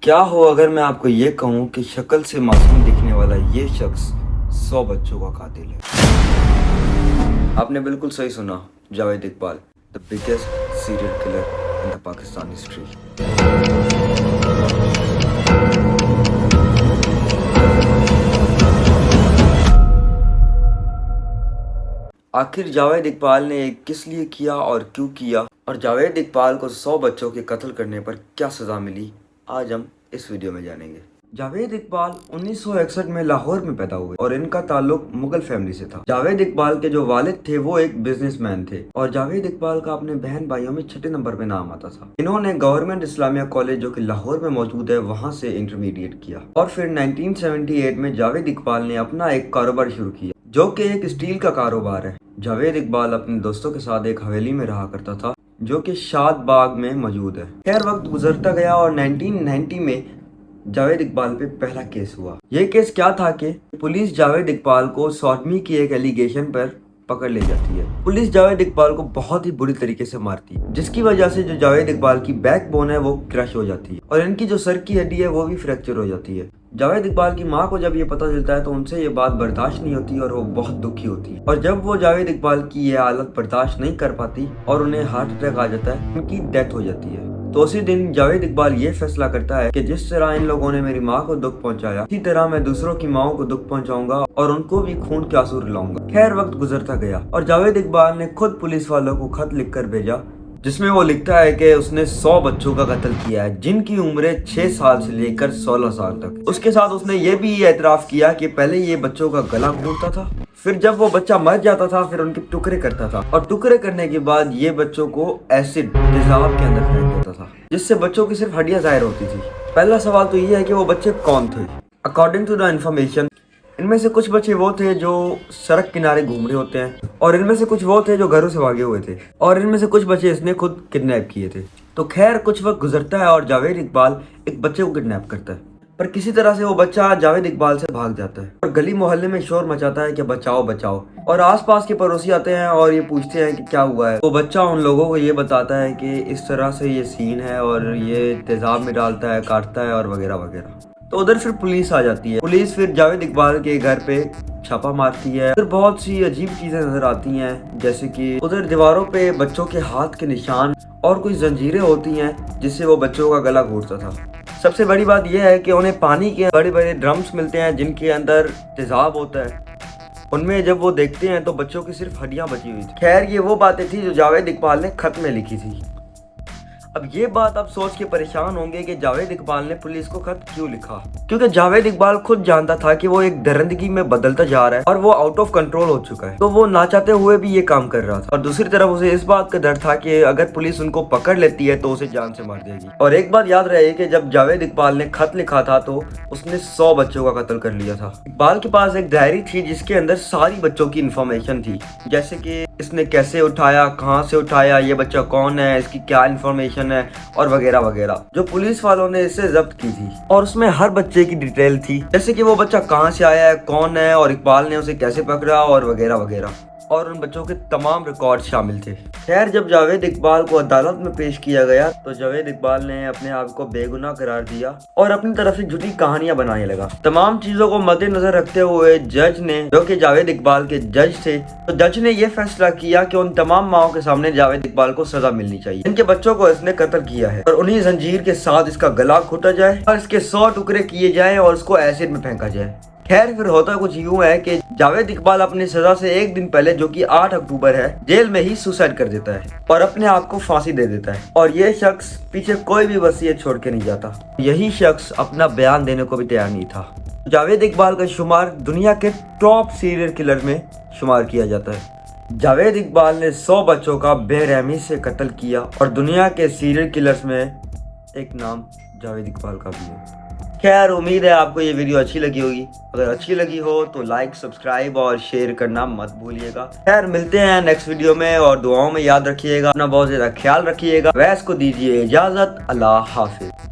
کیا ہو اگر میں آپ کو یہ کہوں کہ شکل سے معصوم دکھنے والا یہ شخص 100 بچوں کا قاتل ہے؟ آپ نے بالکل صحیح سنا، Javed Iqbal, the biggest serial killer in the Pakistan history۔ آخر جاوید اقبال نے یہ کس لیے کیا اور کیوں کیا، اور جاوید اقبال کو 100 بچوں کے قتل کرنے پر کیا سزا ملی، آج ہم اس ویڈیو میں جانیں گے۔ جاوید اقبال 1961 میں لاہور میں پیدا ہوئے اور ان کا تعلق مغل فیملی سے تھا۔ جاوید اقبال کے جو والد تھے وہ ایک بزنس مین تھے اور جاوید اقبال کا اپنے بہن بھائیوں میں 6 نمبر پہ نام آتا تھا۔ انہوں نے گورنمنٹ اسلامیہ کالج جو کہ لاہور میں موجود ہے وہاں سے انٹرمیڈیٹ کیا اور پھر 1978 میں جاوید اقبال نے اپنا ایک کاروبار شروع کیا جو کہ ایک اسٹیل کا کاروبار ہے۔ جاوید اقبال اپنے دوستوں کے ساتھ ایک حویلی میں رہا کرتا تھا جو کہ شاد باغ میں موجود ہے۔ خیر وقت گزرتا گیا اور 1990 میں جاوید اقبال پہ پہلا کیس ہوا۔ یہ کیس کیا تھا کہ پولیس جاوید اقبال کو سوڈمی کی ایک ایلیگیشن پر پکڑ لے جاتی ہے۔ پولیس جاوید اقبال کو بہت ہی بری طریقے سے مارتی ہے جس کی وجہ سے جو جاوید اقبال کی بیک بون ہے وہ کرش ہو جاتی ہے اور ان کی جو سر کی ہڈی ہے وہ بھی فریکچر ہو جاتی ہے۔ جاوید اقبال کی ماں کو جب یہ پتہ چلتا ہے تو ان سے یہ بات برداشت نہیں ہوتی اور وہ بہت دکھی ہوتی ہے، اور جب وہ جاوید اقبال کی یہ حالت برداشت نہیں کر پاتی اور انہیں ہارٹ اٹیک آ جاتا ہے، ان کی ڈیتھ ہو جاتی ہے۔ تو اسی دن جاوید اقبال یہ فیصلہ کرتا ہے کہ جس طرح ان لوگوں نے میری ماں کو دکھ پہنچایا اسی طرح میں دوسروں کی ماؤں کو دکھ پہنچاؤں گا اور ان کو بھی خون کے آنسو رلاؤں گا۔ خیر وقت گزرتا گیا اور جاوید اقبال نے خود پولیس والوں کو خط لکھ کر بھیجا جس میں وہ لکھتا ہے کہ اس نے 100 بچوں کا قتل کیا ہے جن کی عمریں 6 سال سے لے کر 16 سال تک۔ اس کے ساتھ اس نے یہ بھی اعتراف کیا کہ پہلے یہ بچوں کا گلا گھونٹتا تھا، پھر جب وہ بچہ مر جاتا تھا پھر ان کے ٹکڑے کرتا تھا اور ٹکڑے کرنے کے بعد یہ بچوں کو ایسڈ تیزاب کے اندر پھینک دیتا تھا جس سے بچوں کی صرف ہڈیاں ظاہر ہوتی تھی۔ پہلا سوال تو یہ ہے کہ وہ بچے کون تھے؟ اکارڈنگ ٹو دا انفارمیشن ان میں سے کچھ بچے وہ تھے جو سڑک کنارے گھوم رہے ہوتے ہیں اور ان میں سے کچھ وہ تھے جو گھروں سے بھاگے ہوئے تھے اور ان میں سے کچھ بچے اس نے خود کڈنیپ کیے تھے۔ تو خیر کچھ وقت گزرتا ہے اور جاوید اقبال ایک بچے کو کڈنیپ کرتا ہے، پر کسی طرح سے وہ بچہ جاوید اقبال سے بھاگ جاتا ہے اور گلی محلے میں شور مچاتا ہے کہ بچاؤ بچاؤ، اور آس پاس کے پڑوسی آتے ہیں اور یہ پوچھتے ہیں کہ کیا ہوا ہے۔ وہ بچہ ان لوگوں کو یہ بتاتا ہے کہ اس طرح سے یہ سین ہے اور یہ تیزاب میں ڈالتا ہے، کاٹتا ہے اور وغیرہ وغیرہ۔ تو ادھر پھر پولیس آ جاتی ہے۔ پولیس پھر جاوید اقبال کے گھر پہ چھاپا مارتی ہے، پھر بہت سی عجیب چیزیں نظر آتی ہیں جیسے کہ ادھر دیواروں پہ بچوں کے ہاتھ کے نشان اور کچھ زنجیریں ہوتی ہیں جس سے وہ بچوں کا گلا گھونٹتا تھا۔ سب سے بڑی بات یہ ہے کہ انہیں پانی کے بڑے بڑے ڈرمز ملتے ہیں جن کے اندر تیزاب ہوتا ہے، ان میں جب وہ دیکھتے ہیں تو بچوں کی صرف ہڈیاں بچی ہوئی تھی۔ خیر یہ وہ باتیں تھی جو جاوید اقبال نے خط میں لکھی تھی۔ اب یہ بات آپ سوچ کے پریشان ہوں گے کہ جاوید اقبال نے پولیس کو خط کیوں لکھا، کیونکہ جاوید اقبال خود جانتا تھا کہ وہ ایک درندگی میں بدلتا جا رہا ہے اور وہ آؤٹ آف کنٹرول ہو چکا ہے، تو وہ نہ چاہتے ہوئے بھی یہ کام کر رہا تھا، اور دوسری طرف اسے اس بات کا ڈر تھا کہ اگر پولیس ان کو پکڑ لیتی ہے تو اسے جان سے مار دے گی۔ اور ایک بات یاد رہے کہ جب جاوید اقبال نے خط لکھا تھا تو اس نے 100 بچوں کا قتل کر لیا تھا۔ اقبال کے پاس ایک ڈائری تھی جس کے اندر ساری بچوں کی انفارمیشن تھی، جیسے کہ اس نے کیسے اٹھایا، کہاں سے اٹھایا، یہ بچہ کون ہے، اس کی کیا انفارمیشن ہے اور وغیرہ وغیرہ، جو پولیس والوں نے اسے ضبط کی تھی، اور اس میں ہر بچے کی ڈیٹیل تھی، جیسے کہ وہ بچہ کہاں سے آیا ہے، کون ہے اور اقبال نے اسے کیسے پکڑا اور وغیرہ وغیرہ، اور ان بچوں کے تمام ریکارڈ شامل تھے۔ خیر جب جاوید اقبال کو عدالت میں پیش کیا گیا تو جاوید اقبال نے اپنے آپ کو بے گناہ قرار دیا اور اپنی طرف سے جھوٹی کہانیاں بنانے لگا۔ تمام چیزوں کو مد نظر رکھتے ہوئے جج نے، جو کہ جاوید اقبال کے جج تھے، تو جج نے یہ فیصلہ کیا کہ ان تمام ماؤں کے سامنے جاوید اقبال کو سزا ملنی چاہیے ان کے بچوں کو اس نے قتل کیا ہے، اور انہیں زنجیر کے ساتھ اس کا گلا گھونٹا جائے اور اس کے 100 ٹکڑے کیے جائیں اور اس کو ایسڈ میں پھینکا جائے۔ خیر پھر ہوتا کچھ یوں ہے کہ جاوید اقبال اپنی سزا سے ایک دن پہلے جو کہ 8 اکتوبر ہے جیل میں ہی سوسائڈ کر دیتا ہے اور اپنے آپ کو پھانسی دے دیتا ہے، اور یہ شخص پیچھے کوئی بھی وصیت چھوڑ کے نہیں جاتا۔ یہی شخص اپنا بیان دینے کو بھی تیار نہیں تھا۔ جاوید اقبال کا شمار دنیا کے ٹاپ سیریل کلر میں شمار کیا جاتا ہے۔ جاوید اقبال نے 100 بچوں کا بے رحمی سے قتل کیا اور دنیا کے سیریل کلرز میں ایک نام جاوید اقبال کا بھی ہے۔ خیر امید ہے آپ کو یہ ویڈیو اچھی لگی ہوگی، اگر اچھی لگی ہو تو لائک، سبسکرائب اور شیئر کرنا مت بھولیے گا۔ خیر ملتے ہیں نیکسٹ ویڈیو میں، اور دعاؤں میں یاد رکھیے گا، اپنا بہت زیادہ خیال رکھیے گا۔ ویس کو دیجیے اجازت، اللہ حافظ۔